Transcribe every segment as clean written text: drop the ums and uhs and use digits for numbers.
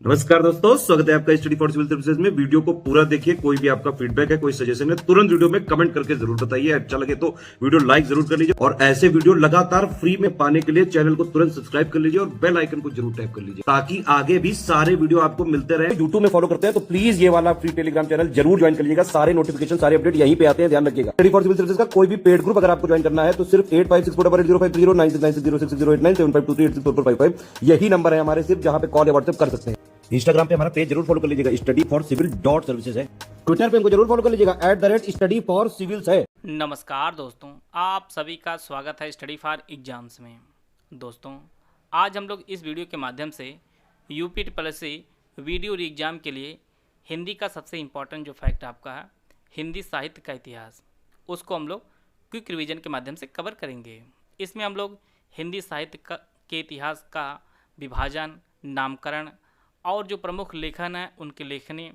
नमस्कार दोस्तों, स्वागत है आपका स्टडी फॉर सिविल सर्विसेज में। वीडियो को पूरा देखिए। कोई भी आपका फीडबैक है, कोई सजेशन है, तुरंत वीडियो में कमेंट करके जरूर बताइए। अच्छा लगे तो वीडियो लाइक जरूर कर लीजिए और ऐसे वीडियो लगातार फ्री में पाने के लिए चैनल को तुरंत सब्सक्राइब कर लीजिए और बेल आइकन को जरूर टैप कर लीजिए ताकि आगे भी सारे वीडियो आपको मिलते रहे। यूट्यूब में फॉलो करते हैं तो प्लीज ये वाला फ्री टेलीग्राम चैनल जरूर ज्वाइन कर लीजिएगा। सारे नोटिफिकेशन, सारे अपडेट यहीं पे आते हैं, ध्यान रखिएगा। स्टडी फॉर सिविल सर्विसेज का कोई भी पेड ग्रुप अगर आपको ज्वाइन करना है तो सिर्फ 856488053096906523860455 यही नंबर है हमारे, सिर्फ जहां पे कॉल या व्हाट्सएप कर सकते हैं। इंस्टाग्राम पे हमारा पेज जरूर फॉलो कर लीजिएगा, studyforcivil.services है। ट्विटर पे हमको जरूर फॉलो कर लीजिएगा, @studyforcivils है। नमस्कार दोस्तों, आप सभी का स्वागत है स्टडी फॉर एग्जाम्स में। दोस्तों, आज हम लोग इस वीडियो के माध्यम से यूपी प्लस से वीडियो री एग्ज़ाम के लिए हिंदी का सबसे इम्पोर्टेंट जो फैक्ट आपका है, हिंदी साहित्य का इतिहास, उसको हम लोग क्विक रिवीजन के माध्यम से कवर करेंगे। इसमें हम लोग हिंदी साहित्य के इतिहास का विभाजन, नामकरण और जो प्रमुख लेखन है उनके लेखनी,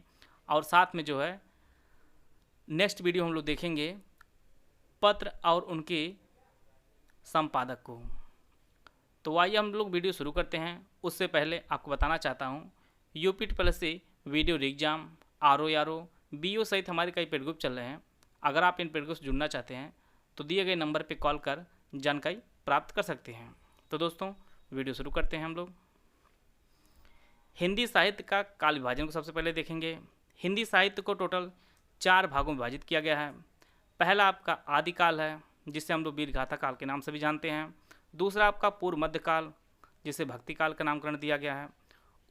और साथ में जो है नेक्स्ट वीडियो हम लोग देखेंगे पत्र और उनके संपादक को। तो आइए हम लोग वीडियो शुरू करते हैं। उससे पहले आपको बताना चाहता हूँ, यूपी प्लस से वीडियो री एग्जाम, RO BO सहित हमारे कई पेड ग्रुप चल रहे हैं। अगर आप इन पेड ग्रुप से जुड़ना चाहते हैं तो दिए गए नंबर पर कॉल कर जानकारी प्राप्त कर सकते हैं। तो दोस्तों, वीडियो शुरू करते हैं हम लोग। हिंदी साहित्य का काल विभाजन को सबसे पहले देखेंगे। हिंदी साहित्य को टोटल 4 भागों में विभाजित किया गया है। पहला आपका आदिकाल है, जिसे हम लोग वीरगाथा काल के नाम से भी जानते हैं। दूसरा आपका पूर्व मध्यकाल, जिसे भक्ति काल का नामकरण दिया गया है।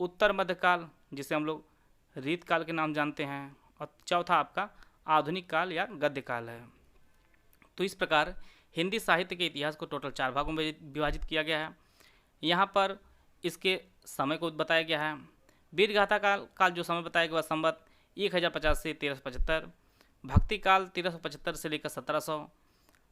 उत्तर मध्यकाल, जिसे हम लोग रीत काल के नाम जानते हैं। और चौथा आपका आधुनिक काल या गद्य काल है। तो इस प्रकार हिंदी साहित्य के इतिहास को टोटल 4 भागों में विभाजित किया गया है। यहाँ पर इसके समय को बताया गया है। वीरगाथा काल का जो समय बताया गया वह संवत 1050 से 1375, भक्ति काल 1375 से लेकर 1700,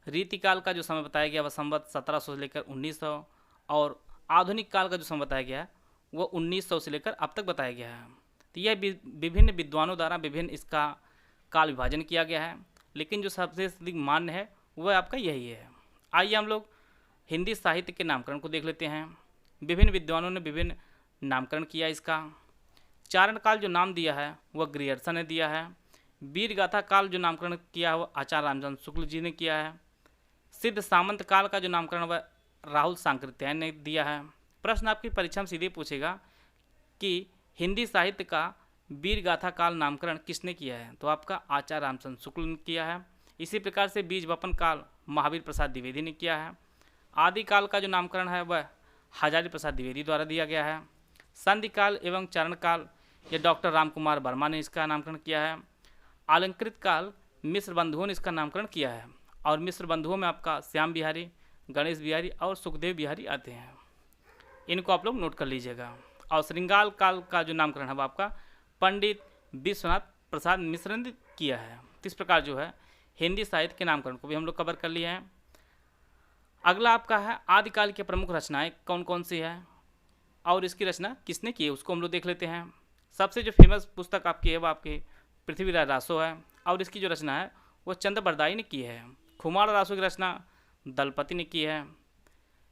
रीतिकाल का जो समय बताया गया वह संवत 1700 से लेकर 1900, और आधुनिक काल का जो समय बताया गया है वह 1900 से लेकर अब तक बताया गया है। तो यह विभिन्न विद्वानों द्वारा विभिन्न इसका काल विभाजन किया गया है, लेकिन जो सबसे अधिक मान्य है वह आपका यही है। आइए हम लोग हिंदी साहित्य के नामकरण को देख लेते हैं। विभिन्न विद्वानों ने विभिन्न नामकरण किया इसका। चारण काल जो नाम दिया है वह ग्रियर्सन ने दिया है। वीरगाथा काल जो नामकरण किया है वह आचार्य रामचंद्र शुक्ल जी ने किया है। सिद्ध सामंत काल का जो नामकरण वह राहुल सांकृत्यायन ने दिया है। प्रश्न आपकी परीक्षा में सीधे पूछेगा कि हिंदी साहित्य का वीरगाथा काल नामकरण किसने किया है, तो आपका आचार्य रामचंद्र शुक्ल ने किया है। इसी प्रकार से बीज वपन काल महावीर प्रसाद द्विवेदी ने किया है। आदिकाल का जो नामकरण है वह हजारी प्रसाद द्विवेदी द्वारा दिया गया है। संधि काल एवं चरण काल ये डॉक्टर रामकुमार वर्मा ने इसका नामकरण किया है। अलंकृत काल मिश्र बंधुओं ने इसका नामकरण किया है, और मिश्र बंधुओं में आपका श्याम बिहारी, गणेश बिहारी और सुखदेव बिहारी आते हैं। इनको आप लोग नोट कर लीजिएगा। और श्रृंगार काल का जो नामकरण है वो आपका पंडित विश्वनाथ प्रसाद मिश्र ने किया है। इस प्रकार जो है हिंदी साहित्य के नामकरण को भी हम लोग कवर कर लिए हैं। अगला आपका है आदिकाल की प्रमुख रचनाएं कौन कौन सी है और इसकी रचना किसने की है, उसको हम लोग देख लेते हैं। सबसे जो फेमस पुस्तक आपकी है वो आपकी पृथ्वीराज रासो है, और इसकी जो रचना है वो चंद्र बरदाई ने की है। खुमार रासो की रचना दलपति ने की है।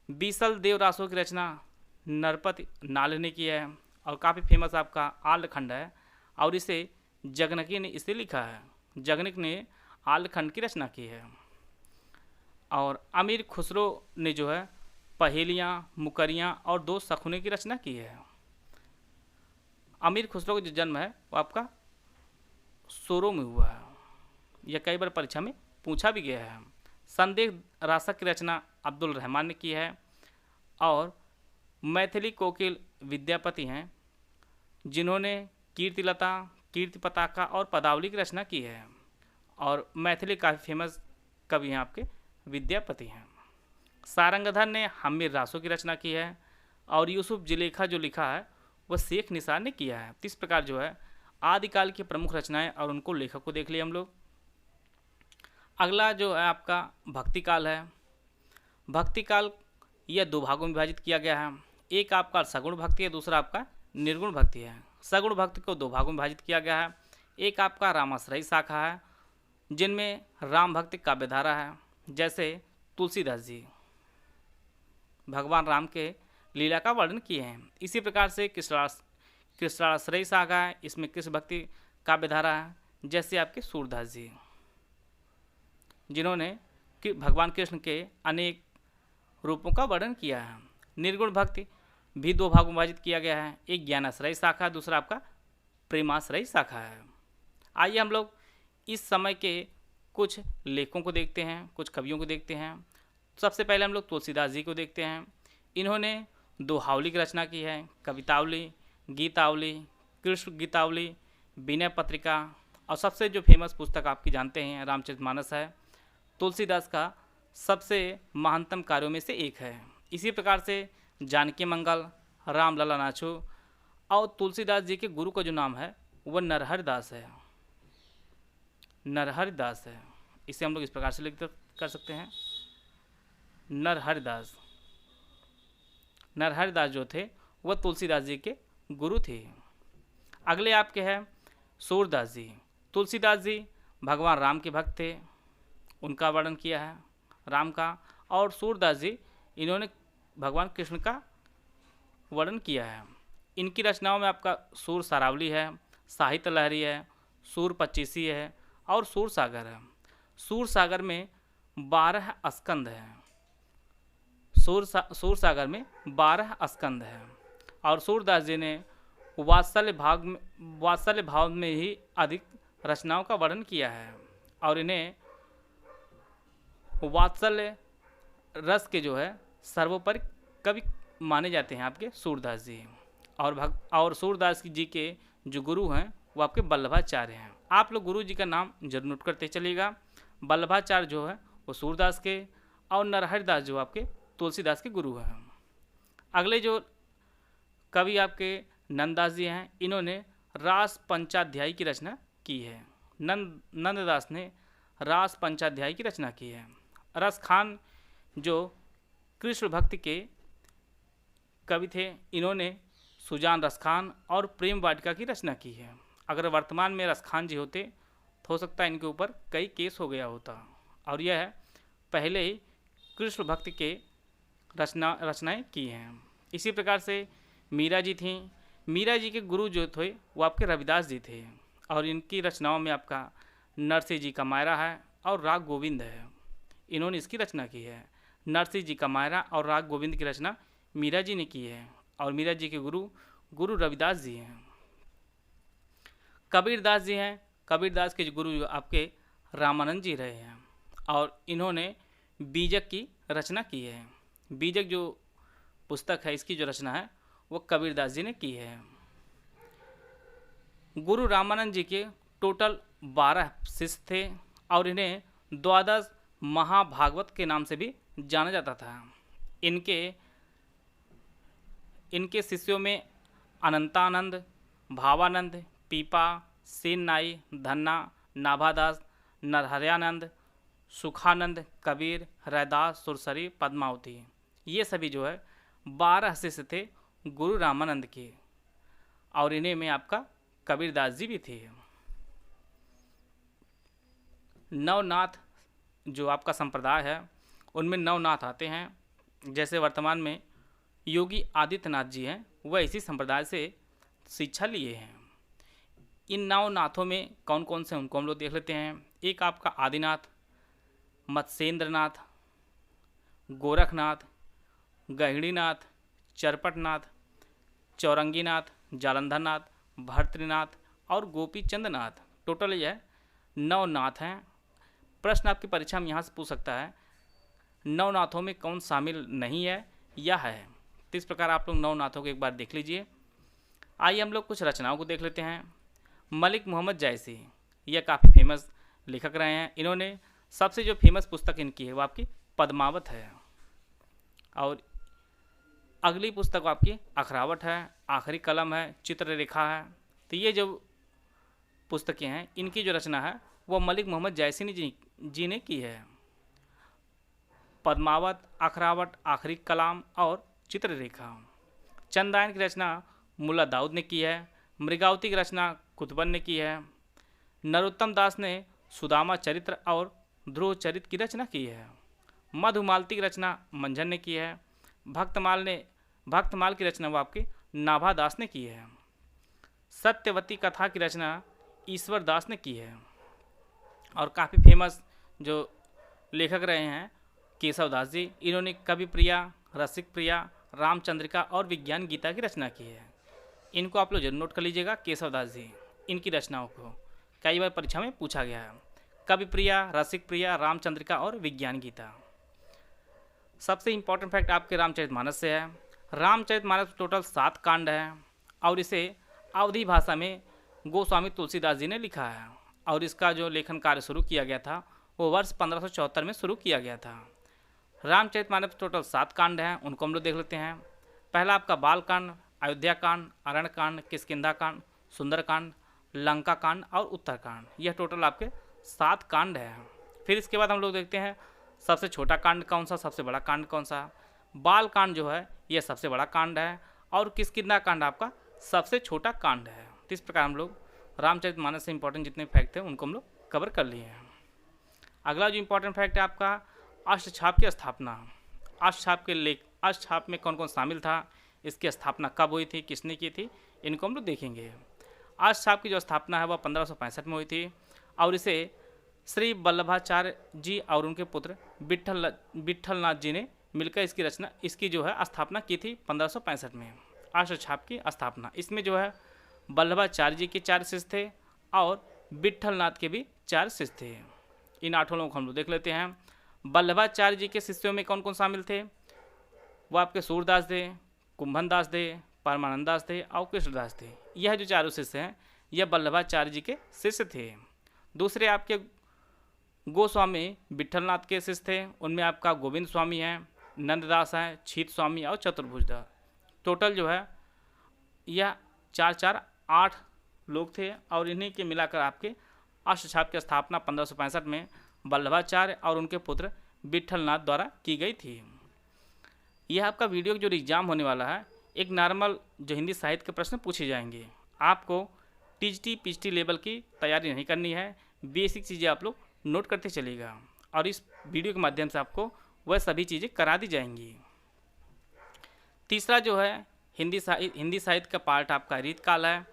बीसल देव रासो की रचना नरपति नाल ने की है, और काफ़ी फेमस आपका आल्हखंड है, और इसे जगनकी ने इसे लिखा है। जगनक ने आल्हखंड की रचना की है। और अमीर खुसरो ने जो है पहेलियाँ, मुकरियाँ और 2 शकुने की रचना की है। अमीर खुसरो का जो जन्म है वो आपका सोरो में हुआ है। यह कई बार परीक्षा में पूछा भी गया है। संदेह रासक की रचना अब्दुल रहमान ने की है। और मैथिली कोकिल विद्यापति हैं जिन्होंने कीर्तिलता, कीर्ति पताका और पदावली की रचना की है। और मैथिली काफ़ी फेमस कवि हैं आपके विद्यापति हैं। सारंगधर ने हमीर रासो की रचना की है, और यूसुफ जिलेखा जो लिखा है वह शेख निसार ने किया है। इस प्रकार जो है आदिकाल की प्रमुख रचनाएं और उनको लेखक को देख लिए हम लोग। अगला जो है आपका भक्ति काल है। भक्ति काल यह 2 भागों में विभाजित किया गया है। एक आपका सगुण भक्ति है, दूसरा आपका निर्गुण भक्ति है। सगुण भक्ति को 2 भागों में विभाजित किया गया है। एक आपका रामाश्रयी शाखा है, जिनमें राम भक्ति काव्यधारा है, जैसे तुलसीदास जी भगवान राम के लीला का वर्णन किए हैं। इसी प्रकार से कृष्णाश्रयी शाखा है, इसमें कृष्ण भक्ति काव्यधारा है, जैसे आपके सूरदास जी, जिन्होंने भगवान कृष्ण के अनेक रूपों का वर्णन किया है। निर्गुण भक्ति भी दो भागों में विभाजित किया गया है, एक ज्ञानाश्रयी शाखा, दूसरा आपका प्रेमाश्रयी शाखा है। आइए हम लोग इस समय के कुछ लेखों को देखते हैं, कुछ कवियों को देखते हैं। सबसे पहले हम लोग तुलसीदास जी को देखते हैं। इन्होंने दोहावली की रचना की है, कवितावली, गीतावली, कृष्ण गीतावली, विनय पत्रिका, और सबसे जो फेमस पुस्तक आपकी जानते हैं रामचरितमानस है, तुलसीदास का सबसे महानतम कार्यों में से एक है। इसी प्रकार से जानकी मंगल, रामलला नाचू, और तुलसीदास जी के गुरु का जो नाम है वह नरहरि दास है, नरहरि दास है। इसे हम लोग इस प्रकार से लिख कर सकते हैं, नरहरि दास। नरहरि दास जो थे वह तुलसीदास जी के गुरु थे। अगले आपके हैं सूरदास जी। तुलसीदास जी भगवान राम के भक्त थे, उनका वर्णन किया है राम का, और सूरदास जी इन्होंने भगवान कृष्ण का वर्णन किया है। इनकी रचनाओं में आपका सूर सारावली है, साहित्य लहरी है, सूर पच्चीसी है और सूर सागर है। सूर सागर में 12 स्कंद हैं, सूर सागर में 12 स्कंद हैं, और सूरदास जी ने वात्सल्य भाव में ही अधिक रचनाओं का वर्णन किया है, और इन्हें वात्सल्य रस के जो है सर्वोपरि कवि माने जाते हैं आपके सूरदास जी। और सूरदास जी के जो गुरु हैं वो आपके वल्लभाचार्य हैं। आप लोग गुरु जी का नाम जरूर नोट करते चलिएगा। वल्लभाचार्य जो है वो सूरदास के, और नरहरि दास जो आपके तुलसीदास के गुरु हैं। अगले जो कवि आपके नंददास जी हैं, इन्होंने रास पंचाध्यायी की रचना की है। नंददास ने रास पंचाध्यायी की रचना की है। रस खान जो कृष्ण भक्ति के कवि थे, इन्होंने सुजान रस खान और प्रेम वाटिका की रचना की है। अगर वर्तमान में रस खान जी होते तो हो सकता है इनके ऊपर कई केस हो गया होता, और यह पहले ही कृष्ण भक्ति के रचनाएं की हैं। इसी प्रकार से मीरा जी थीं। मीरा जी के गुरु जो थे वो आपके रविदास जी थे, और इनकी रचनाओं में आपका नरसिंह जी का मायरा है और राग गोविंद है, इन्होंने इसकी रचना की है। नरसिंह जी का मायरा और राग गोविंद की रचना मीरा जी ने की है, और मीरा जी के गुरु रविदास जी हैं। कबीरदास जी हैं। कबीरदास के गुरु आपके रामानंद जी रहे हैं, और इन्होंने बीजक की रचना की है। बीजक जो पुस्तक है, इसकी जो रचना है वो कबीरदास जी ने की है। गुरु रामानंद जी के टोटल 12 शिष्य थे, और इन्हें द्वादश महाभागवत के नाम से भी जाना जाता था। इनके शिष्यों में अनंतानंद, भावानंद, पीपा, सेन नाई, धन्ना, नाभादास, नरहरयानंद, सुखानंद, कबीर, हरदास, सुरसरी, पद्मावती, ये सभी जो है 12 शिष्य थे गुरु रामानंद के, और इन्हें में आपका कबीरदास जी भी थे। नवनाथ जो आपका संप्रदाय है उनमें नवनाथ आते हैं। जैसे वर्तमान में योगी आदित्यनाथ जी हैं, वह इसी संप्रदाय से शिक्षा लिए हैं। इन नवनाथों में कौन कौन से उनको हम लोग देख लेते हैं। एक आपका आदिनाथ, मत्स्येंद्रनाथ, गोरखनाथ, गहिड़ीनाथ, चरपटनाथ, चौरंगीनाथ, जालंधरनाथ, भर्तृनाथ और गोपीचंद्रनाथ, टोटल यह 9 नाथ हैं। प्रश्न आपकी परीक्षा में यहाँ से पूछ सकता है 9 नाथों में कौन शामिल नहीं है या है। तो इस प्रकार आप लोग 9 नाथों को एक बार देख लीजिए। आइए हम लोग कुछ रचनाओं को देख लेते हैं। मलिक मोहम्मद जायसी, यह काफ़ी फेमस लेखक रहे हैं। इन्होंने सबसे जो फेमस पुस्तक इनकी है वो आपकी पद्मावत है, और अगली पुस्तक आपकी अखरावट है, आखिरी कलम है, चित्ररेखा है। तो ये जो पुस्तकें हैं इनकी जो रचना है वो मलिक मोहम्मद जायसी जी ने की है। पद्मावत, अखरावट, आखिरी कलाम और चित्ररेखा। चंदायन की रचना मुल्ला दाऊद ने की है। मृगावती की रचना कुतुबन ने की है। नरोत्तम दास ने सुदामा चरित्र और ध्रुव चरित्र की रचना की है। मधुमालती की रचना मंझन ने की है। भक्तमाल की रचना वो आपके नाभादास ने की है। सत्यवती कथा की रचना ईश्वर दास ने की है। और काफ़ी फेमस जो लेखक रहे हैं केशव दास जी, इन्होंने कवि प्रिया, रसिक प्रिया, रामचंद्रिका और विज्ञान गीता की रचना की है। इनको आप लोग जरूर नोट कर लीजिएगा, केशव दास जी, इनकी रचनाओं को कई बार परीक्षा में पूछा गया है। कवि प्रिया, रसिक प्रिया, रामचंद्रिका और विज्ञान गीता। सबसे इंपॉर्टेंट फैक्ट आपके रामचरितमानस से है। रामचरितमानस टोटल 7 कांड है और इसे अवधी भाषा में गोस्वामी तुलसीदास जी ने लिखा है। और इसका जो लेखन कार्य शुरू किया गया था वो वर्ष 1574 में शुरू किया गया था। रामचरितमानस टोटल 7 कांड हैं, उनको हम लोग देख लेते हैं। पहला आपका बाल कांड, अयोध्या कांड, अरण्य कांड, किष्किंधा कांड, सुंदर कांड, लंका कांड और उत्तर कांड। यह टोटल आपके 7 कांड है। फिर इसके बाद हम लोग देखते हैं सबसे छोटा कांड कौन सा, सबसे बड़ा कांड कौन सा। बाल कांड जो है यह सबसे बड़ा कांड है और किष्किंधा कांड आपका सबसे छोटा कांड है। तो इस प्रकार हम लोग रामचरितमानस से इंपॉर्टेंट जितने फैक्ट थे उनको हम लोग कवर कर लिए हैं। अगला जो इंपॉर्टेंट फैक्ट है आपका अष्टछाप की स्थापना। अष्टछाप में कौन कौन शामिल था, इसकी स्थापना कब हुई थी, किसने की थी, इनको हम लोग देखेंगे। अष्टछाप की जो स्थापना है वह 1565 में हुई थी और इसे श्री वल्लभाचार्य जी और उनके पुत्र विट्ठलनाथ जी ने मिलकर इसकी जो है स्थापना की थी 1565 में। अष्टछाप की स्थापना, इसमें जो है वल्लभाचार्य जी के 4 शिष्य थे और विट्ठलनाथ के भी 4 शिष्य थे। इन 8 लोगों को हम लोग देख लेते हैं। वल्लभाचार्य जी के शिष्यों में कौन कौन शामिल थे, वो आपके सूरदास थे, कुंभन दास थे, परमानंद दास थे और कृष्णदास थे। यह जो 4 शिष्य हैं यह वल्लभाचार्य जी के शिष्य थे। दूसरे आपके गोस्वामी विट्ठलनाथ के शिष्य थे, उनमें आपका गोविंद स्वामी हैं, नंददास हैं, छीत स्वामी और चतुर्भुजदास। टोटल जो है यह 8 लोग थे और इन्हीं के मिलाकर आपके अष्टछाप की स्थापना 1565 में वल्लभाचार्य और उनके पुत्र विट्ठलनाथ द्वारा की गई थी। यह आपका वीडियो जो एग्जाम होने वाला है, एक नॉर्मल जो हिंदी साहित्य के प्रश्न पूछे जाएंगे। आपको टीजीटी पीजीटी लेवल की तैयारी नहीं करनी है, बेसिक चीज़ें आप लोग नोट करते चलिएगा और इस वीडियो के माध्यम से आपको वह सभी चीज़ें करा दी जाएंगी। तीसरा जो है हिंदी साहित्य का पार्ट आपका रीतकाल है।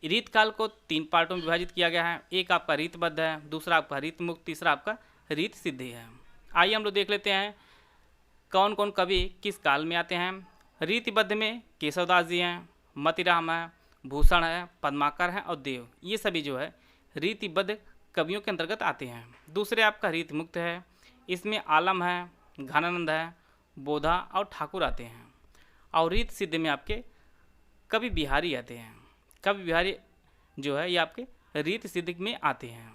रीतकाल को 3 पार्टों में विभाजित किया गया है। एक आपका रीतबद्ध है, दूसरा आपका रीतमुक्त, तीसरा आपका रीत सिद्धि है। आइए हम लोग देख लेते हैं कौन कौन कवि किस काल में आते हैं। रीतिबद्ध में केशवदास जी हैं, मतिराम है, भूषण है, पद्माकर है और देव, ये सभी जो है रीतिबद्ध कवियों के अंतर्गत आते हैं। दूसरे आपका रीतमुक्त है, इसमें आलम है, घनानंद है, बोधा और ठाकुर आते हैं। और रीत सिद्ध में आपके कवि बिहारी आते हैं। कवि बिहारी जो है ये आपके रीत सिद्ध में आते हैं।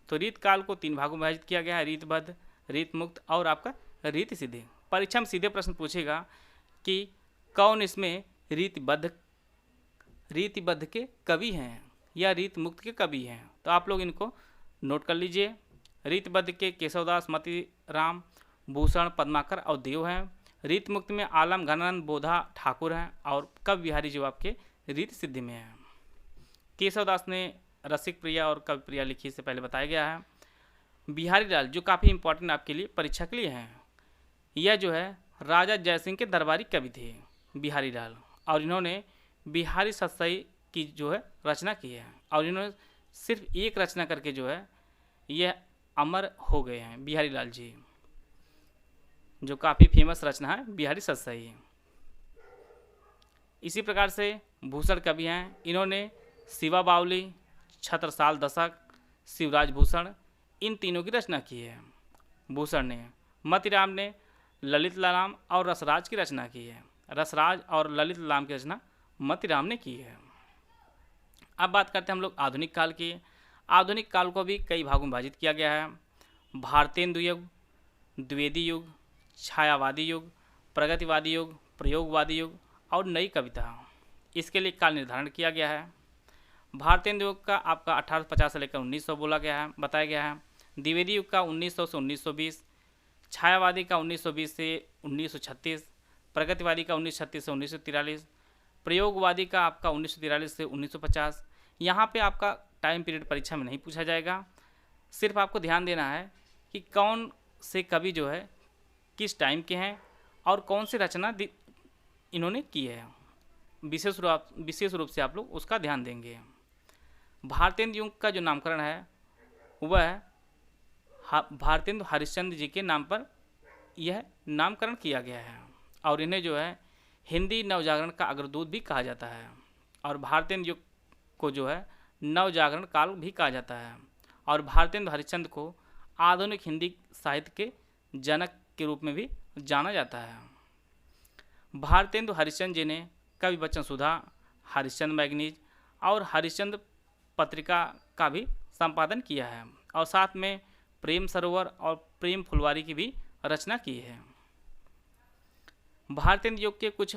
तो रीत काल को 3 भागों में विभाजित किया गया है, रीतबद्ध, रीतमुक्त और आपका रीत सिद्ध। परीक्षा में सीधे प्रश्न पूछेगा कि कौन इसमें रीतिबद्ध के कवि हैं या रीतमुक्त के कवि हैं, तो आप लोग इनको नोट कर लीजिए। रीतबद्ध के केशवदास, मतिराम, भूषण, पद्माकर और देव हैं। रीतमुक्त में आलम, घनानंद, बोधा, ठाकुर हैं और कवि बिहारी जो आपके रीत सिद्धि में है। केशवदास ने रसिक प्रिया और कवि प्रिया लिखी से पहले बताया गया है। बिहारी लाल जो काफ़ी इंपॉर्टेंट आपके लिए परीक्षा के लिए हैं, यह जो है राजा जयसिंह के दरबारी कवि थे बिहारी लाल, और इन्होंने बिहारी सत्सई की जो है रचना की है और इन्होंने सिर्फ एक रचना करके जो है यह अमर हो गए हैं। बिहारी लाल जी जो काफ़ी फेमस रचना है बिहारी सत्सई। इसी प्रकार से भूषण कवि हैं, इन्होंने शिवा बावली, छत्रसाल दशक, शिवराज भूषण, इन तीनों की रचना की है भूषण ने। मतिराम ने ललित लाम और रसराज की रचना की है। रसराज और ललित लाम की रचना मतिराम ने की है। अब बात करते हैं हम लोग आधुनिक काल की। आधुनिक काल को भी कई भागों में विभाजित किया गया है। भारतेंदु युग, द्विवेदी युग, छायावादी युग, प्रगतिवादी युग, प्रयोगवादी युग और नई कविता, इसके लिए काल निर्धारण किया गया है। भारतेंदु युग का आपका 1850 से लेकर 1900 बताया गया है। द्विवेदी युग का 1900 से 1920, छायावादी का 1920 से 1936, प्रगतिवादी का 1936 से 1943, प्रयोगवादी का आपका 1943 से 1950। यहाँ पे आपका टाइम पीरियड परीक्षा में नहीं पूछा जाएगा, सिर्फ आपको ध्यान देना है कि कौन से कवि जो है किस टाइम के हैं और कौन सी रचना इन्होंने की है। विशेष रूप से आप लोग उसका ध्यान देंगे। भारतेंदु युग का जो नामकरण है वह भारतेंदु हरिश्चंद्र जी के नाम पर यह नामकरण किया गया है। और इन्हें जो है हिंदी नवजागरण का अग्रदूत भी कहा जाता है। और भारतेंदु युग को जो है नवजागरण काल भी कहा जाता है। और भारतेंदु हरिश्चंद्र को आधुनिक हिंदी साहित्य के जनक के रूप में भी जाना जाता है। भारतेंदु हरिश्चंद्र जी ने कवि बच्चन सुधा, हरिश्चंद्र मैगनीज और हरिश्चंद्र पत्रिका का भी संपादन किया है। और साथ में प्रेम सरोवर और प्रेम फुलवारी की भी रचना की है। भारतेंदु युग के कुछ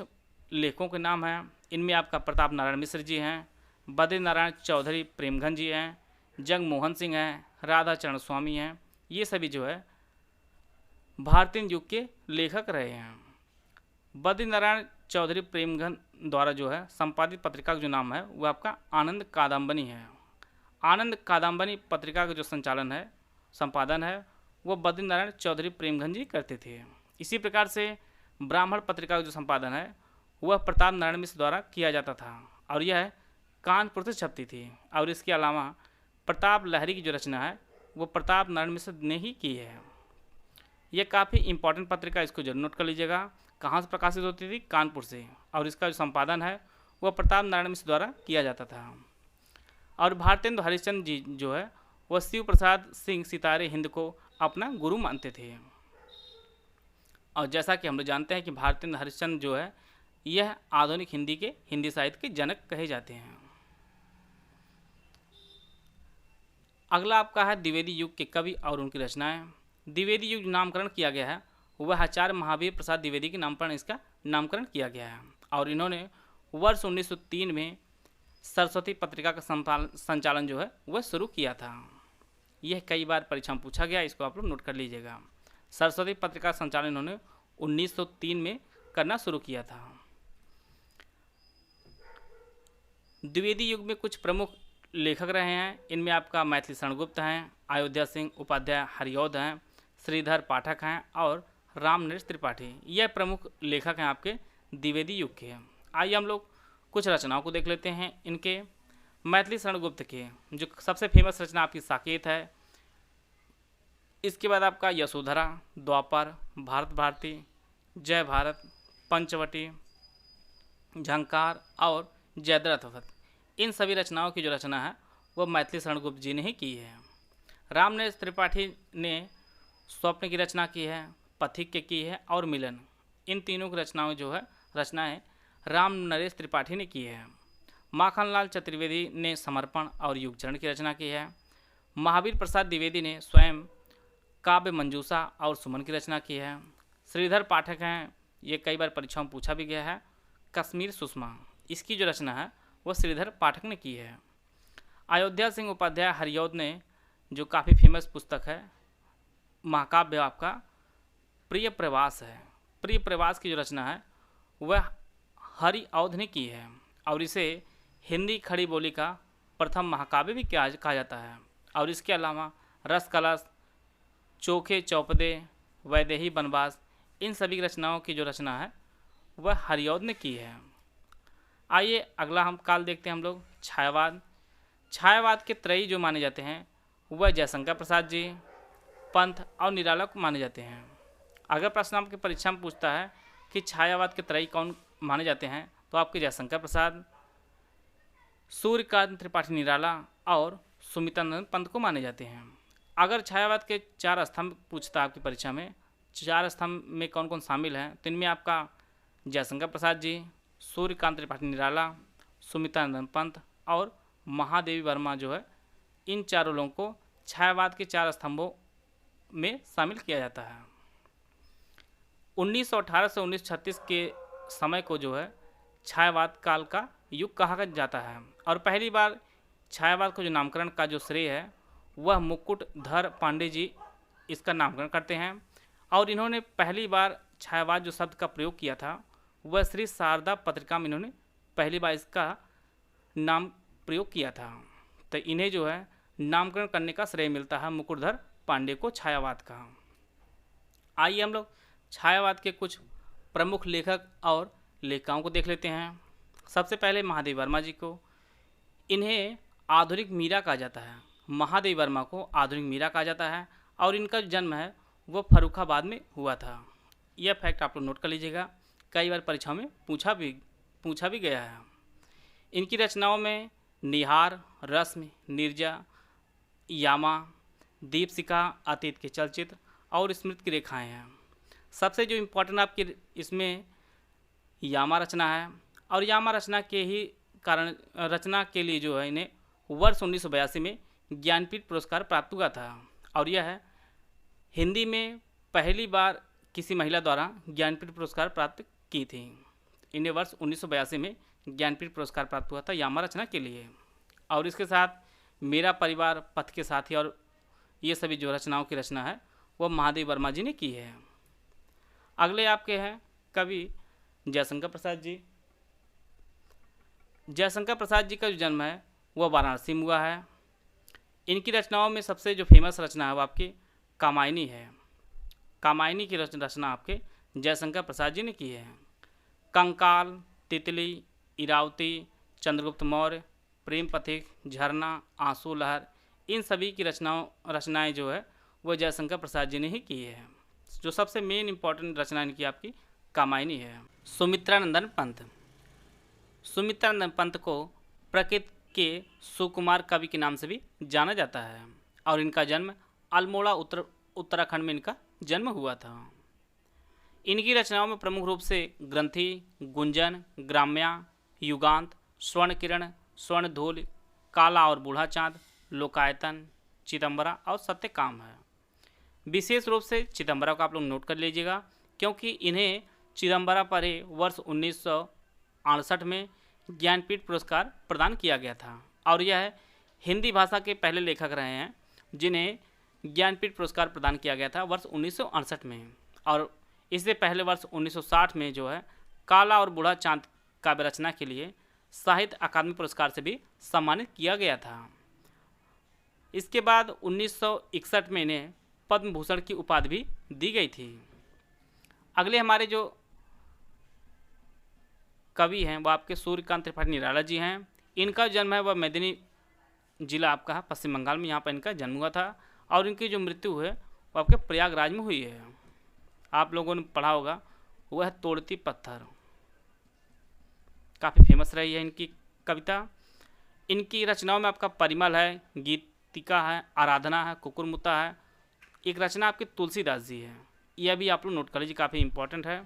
लेखकों के नाम हैं। इनमें आपका प्रताप नारायण मिश्र जी हैं, बद्री नारायण चौधरी प्रेमघन जी हैं, जगमोहन सिंह हैं, राधा चरण स्वामी हैं। ये सभी जो है भारतेंदु युग के लेखक रहे हैं। बद्री नारायण चौधरी प्रेमघन द्वारा जो है संपादित पत्रिका का जो नाम है वो आपका आनंद कादम्बनी है। आनंद कादम्बनी पत्रिका का जो संपादन है वो बद्री नारायण चौधरी प्रेमघन जी करते थे। इसी प्रकार से ब्राह्मण पत्रिका का जो संपादन है वह प्रताप नारायण मिश्र द्वारा किया जाता था और यह कानपुर से छपती थी। और इसके अलावा प्रताप लहरी की जो रचना है वो प्रताप नारायण मिश्र ने ही की है। यह काफ़ी इंपॉर्टेंट पत्रिका, इसको जरूर नोट कर लीजिएगा। कहाँ से प्रकाशित होती थी? कानपुर से। और इसका जो संपादन है वह प्रताप नारायण मिश्र द्वारा किया जाता था। और भारतेंदु हरिश्चंद्र जी जो है वह शिव प्रसाद सिंह सितारे हिंद को अपना गुरु मानते थे। और जैसा कि हम लोग जानते हैं कि भारतेंदु हरिश्चंद्र जो है यह आधुनिक हिंदी साहित्य के जनक कहे जाते हैं। अगला आपका है द्विवेदी युग के कवि और उनकी रचनाएं। द्विवेदी युग नामकरण किया गया है वह आचार्य महावीर प्रसाद द्विवेदी के नाम पर इसका नामकरण किया गया है। और इन्होंने वर्ष 1903 में सरस्वती पत्रिका का संचालन जो है वह शुरू किया था। यह कई बार परीक्षा में पूछा गया, इसको आप लोग नोट कर लीजिएगा। सरस्वती पत्रिका का संचालन इन्होंने 1903 में करना शुरू किया था। द्विवेदी युग में कुछ प्रमुख लेखक रहे हैं। इनमें आपका मैथिली शरण गुप्त हैं, अयोध्या सिंह उपाध्याय हरिऔध हैं, श्रीधर पाठक हैं और रामनरेश त्रिपाठी। यह प्रमुख लेखक हैं आपके द्विवेदी युग के। आइए हम लोग कुछ रचनाओं को देख लेते हैं इनके। मैथिली शरण गुप्त के जो सबसे फेमस रचना आपकी साकेत है। इसके बाद आपका यशोधरा, द्वापर, भारत भारती, जय भारत, पंचवटी, झंकार और जयद्रथ। इन सभी रचनाओं की जो रचना है वह मैथिली शरण गुप्त जी ने ही की है। रामनरेश त्रिपाठी ने स्वप्न की रचना की है, पथिक की है और मिलन। इन तीनों की रचनाएं रामनरेश त्रिपाठी ने की है। माखनलाल चतुर्वेदी ने समर्पण और युगचरण की रचना की है। महावीर प्रसाद द्विवेदी ने स्वयं काव्य मंजूषा और सुमन की रचना की है। श्रीधर पाठक हैं, ये कई बार परीक्षाओं में पूछा भी गया है, कश्मीर सुषमा। इसकी जो रचना है वह श्रीधर पाठक ने की है। अयोध्या सिंह उपाध्याय हरिऔध ने जो काफ़ी फेमस पुस्तक है महाकाव्य आपका प्रिय प्रवास है। प्रिय प्रवास की जो रचना है वह हरिऔध ने की है और इसे हिंदी खड़ी बोली का प्रथम महाकाव्य भी कहा जाता है। और इसके अलावा रस कलश, चोखे चौपदे, वैदेही बनवास, इन सभी रचनाओं की जो रचना है वह हरिऔध ने की है। आइए अगला हम काल देखते हैं हम लोग छायावाद। छायावाद के त्रयी जो माने जाते हैं वह जयशंकर प्रसाद जी, पंत और निराला को माने जाते हैं। अगर प्रश्न आपकी परीक्षा में पूछता है कि छायावाद के त्रयी कौन माने जाते हैं तो आपके जयशंकर प्रसाद, सूर्यकांत त्रिपाठी निराला और सुमित्रानंद पंत को माने जाते हैं। अगर छायावाद के 4 स्तंभ पूछता है आपकी परीक्षा में, 4 स्तंभ में कौन कौन शामिल हैं तो इनमें आपका जयशंकर प्रसाद जी, सूर्यकांत त्रिपाठी निराला, सुमित्रानंद पंत और महादेवी वर्मा जो है, इन चारों लोगों को छायावाद के 4 स्तंभों में शामिल किया जाता है। 1918 से 1936 के समय को जो है छायावाद काल का युग कहा जाता है। और पहली बार छायावाद को जो नामकरण का जो श्रेय है वह मुकुटधर पांडे जी इसका नामकरण करते हैं। और इन्होंने पहली बार छायावाद जो शब्द का प्रयोग किया था वह श्री शारदा पत्रिका में इन्होंने पहली बार इसका नाम प्रयोग किया था। तो इन्हें जो है नामकरण करने का श्रेय मिलता है मुकुटधर पांडे को छायावाद का। आइए हम लोग छायावाद के कुछ प्रमुख लेखक और लेखिकाओं को देख लेते हैं। सबसे पहले महादेवी वर्मा जी को। इन्हें आधुनिक मीरा कहा जाता है। महादेवी वर्मा को आधुनिक मीरा कहा जाता है और इनका जो जन्म है वो फर्रुखाबाद में हुआ था। यह फैक्ट आप लोग नोट कर लीजिएगा, कई बार परीक्षाओं में पूछा भी गया है। इनकी रचनाओं में निहार, रस्म, नीरजा, यामा, दीपशिखा, अतीत के चलचित्र और स्मृति की रेखाएं हैं। सबसे जो इम्पोर्टेंट आपकी इसमें यामा रचना है और यामा रचना के ही कारण रचना के लिए जो है इन्हें वर्ष 1982 में ज्ञानपीठ पुरस्कार प्राप्त हुआ था और यह है हिंदी में पहली बार किसी महिला द्वारा ज्ञानपीठ पुरस्कार प्राप्त की थी। इन्हें वर्ष 1982 में ज्ञानपीठ पुरस्कार प्राप्त हुआ था यामा रचना के लिए। और इसके साथ मेरा परिवार, पथ के साथी और ये सभी जो रचनाओं की रचना है वह महादेवी वर्मा जी ने की है। अगले आपके हैं कवि जयशंकर प्रसाद जी। जयशंकर प्रसाद जी का जो जन्म है वह वाराणसी में हुआ है। इनकी रचनाओं में सबसे जो फेमस रचना है वो आपकी कामायनी है। कामायनी की रचना आपके जयशंकर प्रसाद जी ने की है। कंकाल, तितली, इरावती, चंद्रगुप्त मौर्य, प्रेम पथिक, झरना, आंसू लहर, इन सभी की रचनाएं जो है वो जयशंकर प्रसाद जी ने ही की है। जो सबसे मेन इंपॉर्टेंट रचना इनकी आपकी कामायनी है। सुमित्रानंदन पंत। सुमित्रानंदन पंत को प्रकृति के सुकुमार कवि के नाम से भी जाना जाता है और इनका जन्म अल्मोड़ा उत्तराखंड में इनका जन्म हुआ था। इनकी रचनाओं में प्रमुख रूप से ग्रंथि, गुंजन, ग्राम्या, युगांत, स्वर्ण किरण, स्वर्ण धूल, काला और बूढ़ा चांद, लोकायतन, चिदंबरा और सत्यकाम है। विशेष रूप से चिदंबरा को आप लोग नोट कर लीजिएगा क्योंकि इन्हें चिदंबरा पर ही वर्ष 1968 में ज्ञानपीठ पुरस्कार प्रदान किया गया था और यह हिंदी भाषा के पहले लेखक रहे हैं जिन्हें ज्ञानपीठ पुरस्कार प्रदान किया गया था वर्ष 1968 में। और इससे पहले वर्ष 1960 में जो है काला और बूढ़ा चांद काव्य रचना के लिए साहित्य अकादमी पुरस्कार से भी सम्मानित किया गया था। इसके बाद 1961 में इन्हें पद्म भूषण की उपाधि भी दी गई थी। अगले हमारे जो कवि हैं वो आपके सूर्यकांत त्रिपाठी निराला जी हैं। इनका जन्म है वह मेदिनी जिला आपका है पश्चिम बंगाल में, यहाँ पर इनका जन्म हुआ था और इनकी जो मृत्यु है वो आपके प्रयागराज में हुई है। आप लोगों ने पढ़ा होगा वह है तोड़ती पत्थर, काफ़ी फेमस रही है इनकी कविता। इनकी रचनाओं में आपका परिमल है, गीतिका है, आराधना है, कुकुरमुत्ता है। एक रचना आपके तुलसीदास जी है, यह भी आप लोग नोट कर लीजिए, काफ़ी इंपॉर्टेंट है।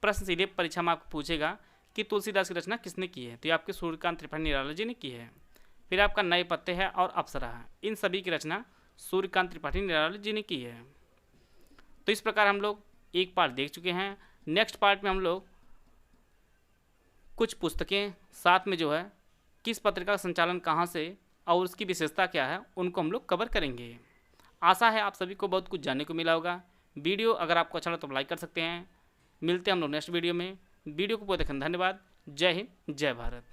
प्रश्न सीधे परीक्षा में आपको पूछेगा कि तुलसीदास की रचना किसने की है, तो ये आपके सूर्यकांत त्रिपाठी निराला जी ने की है। फिर आपका नए पत्ते है और अप्सरा है, इन सभी की रचना सूर्यकांत त्रिपाठी निराला जी ने की है। तो इस प्रकार हम लोग एक पार्ट देख चुके हैं। नेक्स्ट पार्ट में हम लोग कुछ पुस्तकें साथ में जो है किस पत्रिका का संचालन कहाँ से और उसकी विशेषता क्या है उनको हम लोग कवर करेंगे। आशा है आप सभी को बहुत कुछ जानने को मिला होगा। वीडियो अगर आपको अच्छा लगा तो लाइक कर सकते हैं। मिलते हैं हम लोग नेक्स्ट वीडियो में। वीडियो को बहुत धन्यवाद। जय हिंद, जय भारत।